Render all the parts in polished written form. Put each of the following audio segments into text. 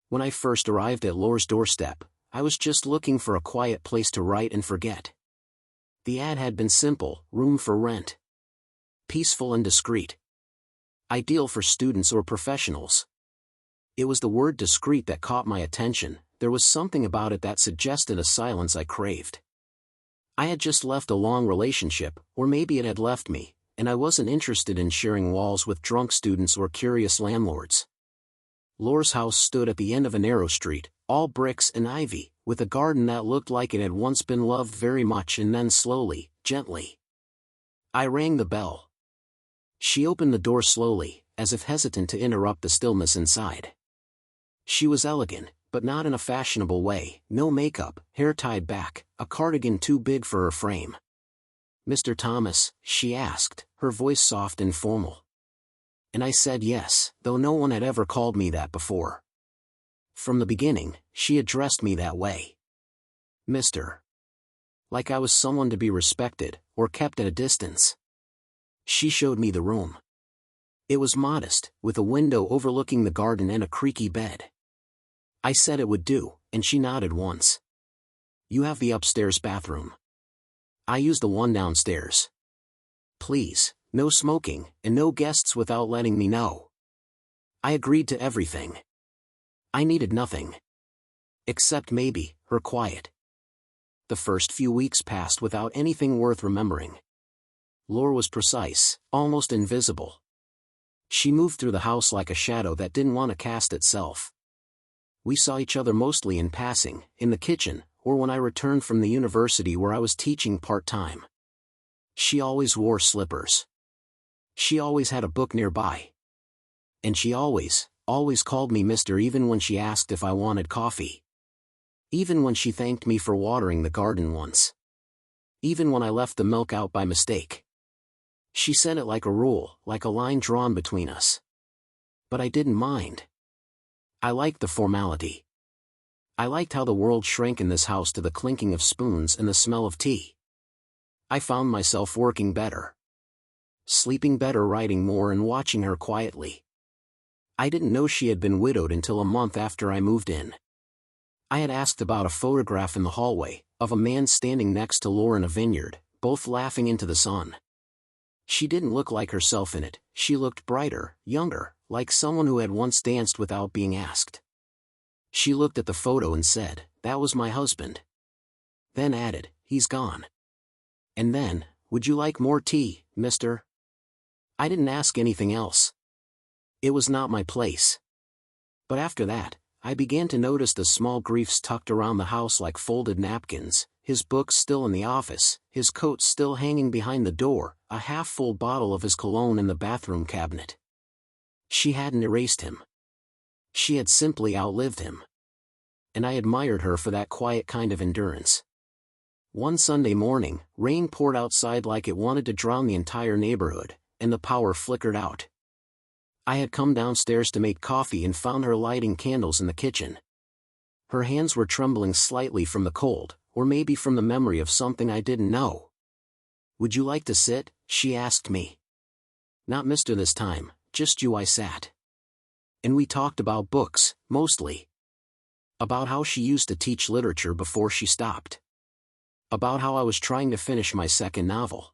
When I first arrived at Laure's doorstep, I was just looking for a quiet place to write and forget. The ad had been simple: room for rent. Peaceful and discreet. Ideal for students or professionals. It was the word discreet that caught my attention. There was something about it that suggested a silence I craved. I had just left a long relationship, or maybe it had left me, and I wasn't interested in sharing walls with drunk students or curious landlords. Laure's house stood at the end of a narrow street, all bricks and ivy, with a garden that looked like it had once been loved very much, and then slowly, gently. I rang the bell. She opened the door slowly, as if hesitant to interrupt the stillness inside. She was elegant, but not in a fashionable way. No makeup, hair tied back, a cardigan too big for her frame. "Mr. Thomas?" she asked, her voice soft and formal. And I said yes, though no one had ever called me that before. From the beginning, she addressed me that way. Mr. Like I was someone to be respected, or kept at a distance. She showed me the room. It was modest, with a window overlooking the garden and a creaky bed. I said it would do, and she nodded once. "You have the upstairs bathroom. I use the one downstairs. Please, no smoking, and no guests without letting me know." I agreed to everything. I needed nothing. Except maybe, her quiet. The first few weeks passed without anything worth remembering. Laure was precise, almost invisible. She moved through the house like a shadow that didn't want to cast itself. We saw each other mostly in passing, in the kitchen, or when I returned from the university where I was teaching part-time. She always wore slippers. She always had a book nearby. And she always called me Mr. even when she asked if I wanted coffee. Even when she thanked me for watering the garden once. Even when I left the milk out by mistake. She said it like a rule, like a line drawn between us. But I didn't mind. I liked the formality. I liked how the world shrank in this house to the clinking of spoons and the smell of tea. I found myself working better. Sleeping better, writing more, and watching her quietly. I didn't know she had been widowed until a month after I moved in. I had asked about a photograph in the hallway, of a man standing next to Laure in a vineyard, both laughing into the sun. She didn't look like herself in it. She looked brighter, younger, like someone who had once danced without being asked. She looked at the photo and said, "That was my husband." Then added, "He's gone." And then, "Would you like more tea, mister?" I didn't ask anything else. It was not my place. But after that, I began to notice the small griefs tucked around the house like folded napkins, his books still in the office, his coat still hanging behind the door, a half-full bottle of his cologne in the bathroom cabinet. She hadn't erased him. She had simply outlived him. And I admired her for that quiet kind of endurance. One Sunday morning, rain poured outside like it wanted to drown the entire neighborhood, and the power flickered out. I had come downstairs to make coffee and found her lighting candles in the kitchen. Her hands were trembling slightly from the cold, or maybe from the memory of something I didn't know. "Would you like to sit?" she asked me. "Not Mr. this time, just you." I sat. And we talked about books, mostly. About how she used to teach literature before she stopped. About how I was trying to finish my second novel.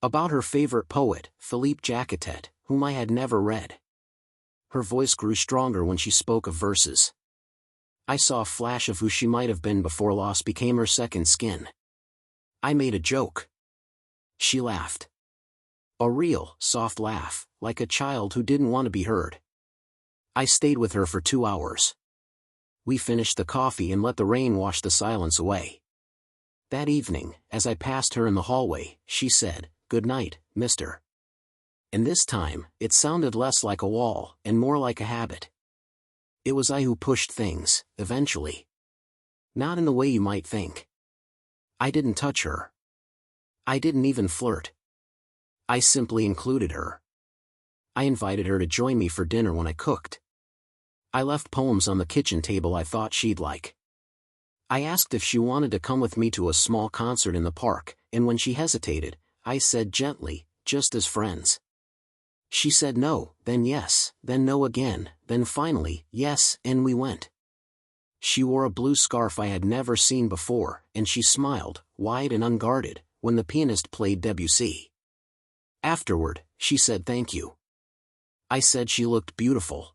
About her favorite poet, Philippe Jaquetet, whom I had never read. Her voice grew stronger when she spoke of verses. I saw a flash of who she might have been before loss became her second skin. I made a joke. She laughed. A real, soft laugh, like a child who didn't want to be heard. I stayed with her for 2 hours. We finished the coffee and let the rain wash the silence away. That evening, as I passed her in the hallway, she said, "Good night, mister." And this time, it sounded less like a wall, and more like a habit. It was I who pushed things, eventually. Not in the way you might think. I didn't touch her. I didn't even flirt. I simply included her. I invited her to join me for dinner when I cooked. I left poems on the kitchen table I thought she'd like. I asked if she wanted to come with me to a small concert in the park, and when she hesitated, I said gently, "Just as friends." She said no, then yes, then no again, then finally, yes, and we went. She wore a blue scarf I had never seen before, and she smiled, wide and unguarded, when the pianist played Debussy. Afterward, she said thank you. I said she looked beautiful.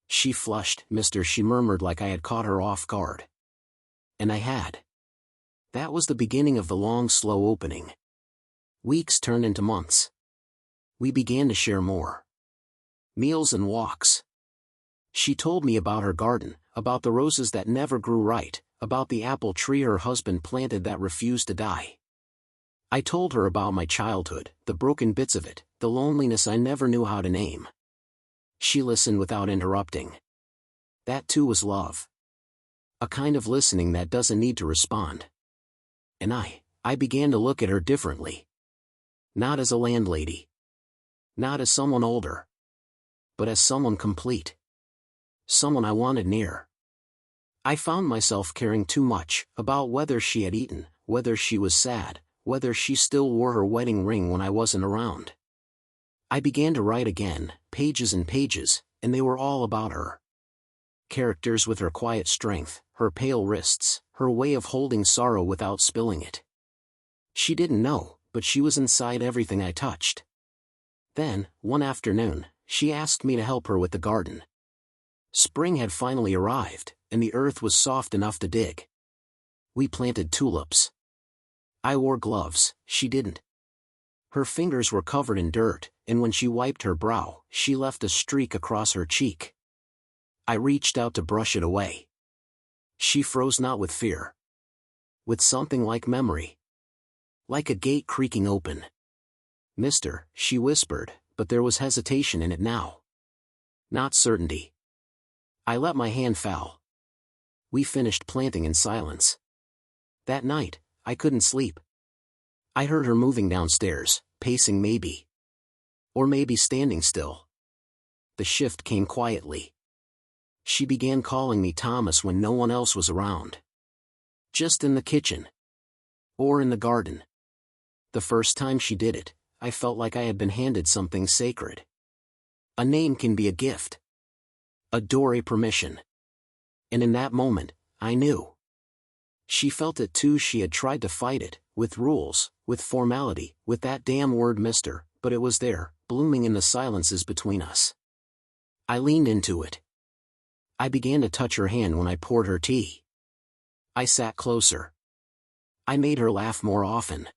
She flushed, "Mister," she murmured like I had caught her off guard. And I had. That was the beginning of the long, slow opening. Weeks turned into months. We began to share more. Meals and walks. She told me about her garden, about the roses that never grew right, about the apple tree her husband planted that refused to die. I told her about my childhood, the broken bits of it, the loneliness I never knew how to name. She listened without interrupting. That too was love. A kind of listening that doesn't need to respond. And I began to look at her differently. Not as a landlady. Not as someone older. But as someone complete. Someone I wanted near. I found myself caring too much about whether she had eaten, whether she was sad, whether she still wore her wedding ring when I wasn't around. I began to write again, pages and pages, and they were all about her. Characters with her quiet strength, her pale wrists, her way of holding sorrow without spilling it. She didn't know, but she was inside everything I touched. Then, one afternoon, she asked me to help her with the garden. Spring had finally arrived, and the earth was soft enough to dig. We planted tulips. I wore gloves, she didn't. Her fingers were covered in dirt, and when she wiped her brow, she left a streak across her cheek. I reached out to brush it away. She froze, not with fear. With something like memory. Like a gate creaking open. "Mister," she whispered, but there was hesitation in it now. Not certainty. I let my hand fall. We finished planting in silence. That night, I couldn't sleep. I heard her moving downstairs, pacing maybe. Or maybe standing still. The shift came quietly. She began calling me Thomas when no one else was around. Just in the kitchen. Or in the garden. The first time she did it, I felt like I had been handed something sacred. A name can be a gift. A door, a permission. And in that moment, I knew. She felt it too. She had tried to fight it, with rules, with formality, with that damn word mister, but it was there, blooming in the silences between us. I leaned into it. I began to touch her hand when I poured her tea. I sat closer. I made her laugh more often.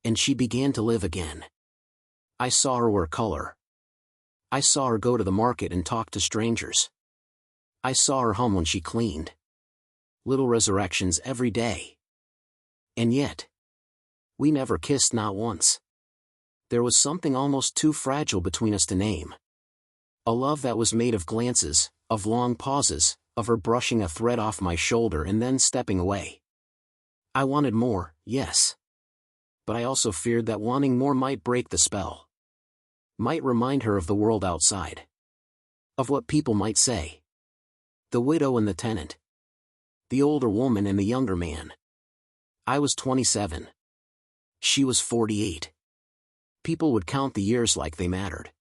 And she began to live again. I saw her wear color. I saw her go to the market and talk to strangers. I saw her hum when she cleaned. Little resurrections every day. And yet, we never kissed, not once. There was something almost too fragile between us to name. A love that was made of glances, of long pauses, of her brushing a thread off my shoulder and then stepping away. I wanted more, yes. But I also feared that wanting more might break the spell. Might remind her of the world outside. Of what people might say. The widow and the tenant. The older woman and the younger man. I was 27. She was 48. People would count the years like they mattered.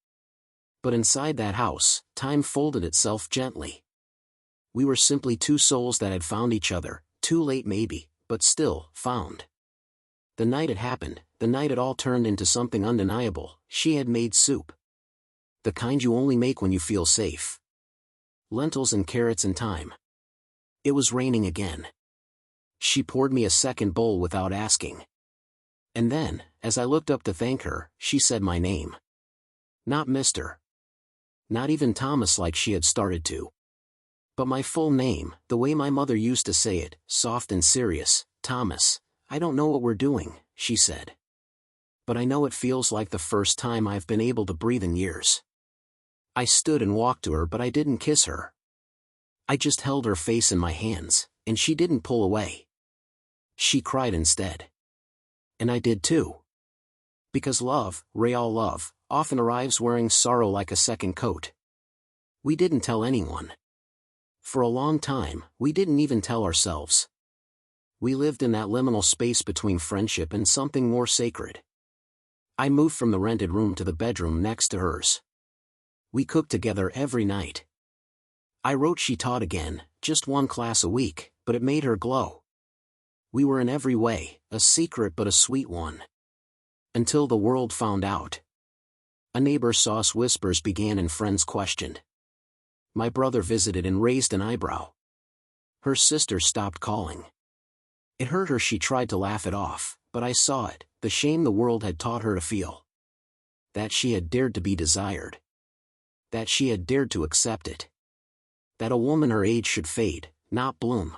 But inside that house, time folded itself gently. We were simply two souls that had found each other, too late maybe, but still, found. The night it happened, the night it all turned into something undeniable, she had made soup. The kind you only make when you feel safe. Lentils and carrots and thyme. It was raining again. She poured me a second bowl without asking. And then, as I looked up to thank her, she said my name. Not Mr. Not even Thomas like she had started to. But my full name, the way my mother used to say it, soft and serious. "Thomas, I don't know what we're doing," she said. "But I know it feels like the first time I've been able to breathe in years." I stood and walked to her, but I didn't kiss her. I just held her face in my hands, and she didn't pull away. She cried instead. And I did too. Because love, real love, often arrives wearing sorrow like a second coat. We didn't tell anyone. For a long time, we didn't even tell ourselves. We lived in that liminal space between friendship and something more sacred. I moved from the rented room to the bedroom next to hers. We cooked together every night. I wrote she taught again, just one class a week, but it made her glow. We were in every way, a secret but a sweet one. Until the world found out. A neighbor saw us, whispers began and friends questioned. My brother visited and raised an eyebrow. Her sister stopped calling. It hurt her, she tried to laugh it off, but I saw it, the shame the world had taught her to feel. That she had dared to be desired. That she had dared to accept it. That a woman her age should fade, not bloom.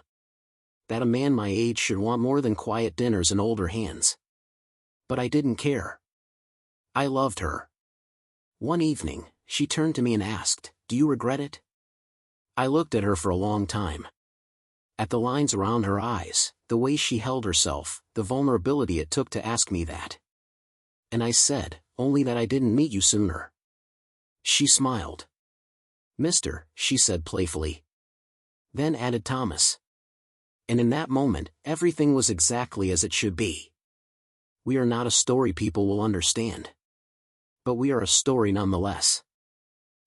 That a man my age should want more than quiet dinners and older hands. But I didn't care. I loved her. One evening, she turned to me and asked, "Do you regret it?" I looked at her for a long time. At the lines around her eyes, the way she held herself, the vulnerability it took to ask me that. And I said, "Only that I didn't meet you sooner." She smiled. "Mister," she said playfully. Then added Thomas. And in that moment, everything was exactly as it should be. We are not a story people will understand. But we are a story nonetheless.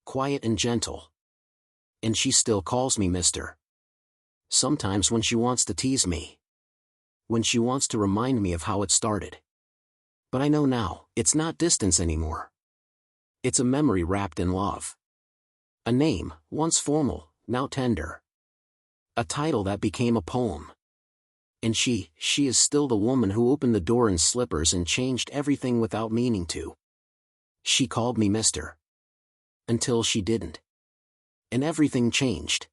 Quiet and gentle. And she still calls me Mister. Sometimes when she wants to tease me. When she wants to remind me of how it started. But I know now, it's not distance anymore. It's a memory wrapped in love. A name, once formal, now tender. A title that became a poem. And she is still the woman who opened the door in slippers and changed everything without meaning to. She called me Mister. Until she didn't. And everything changed.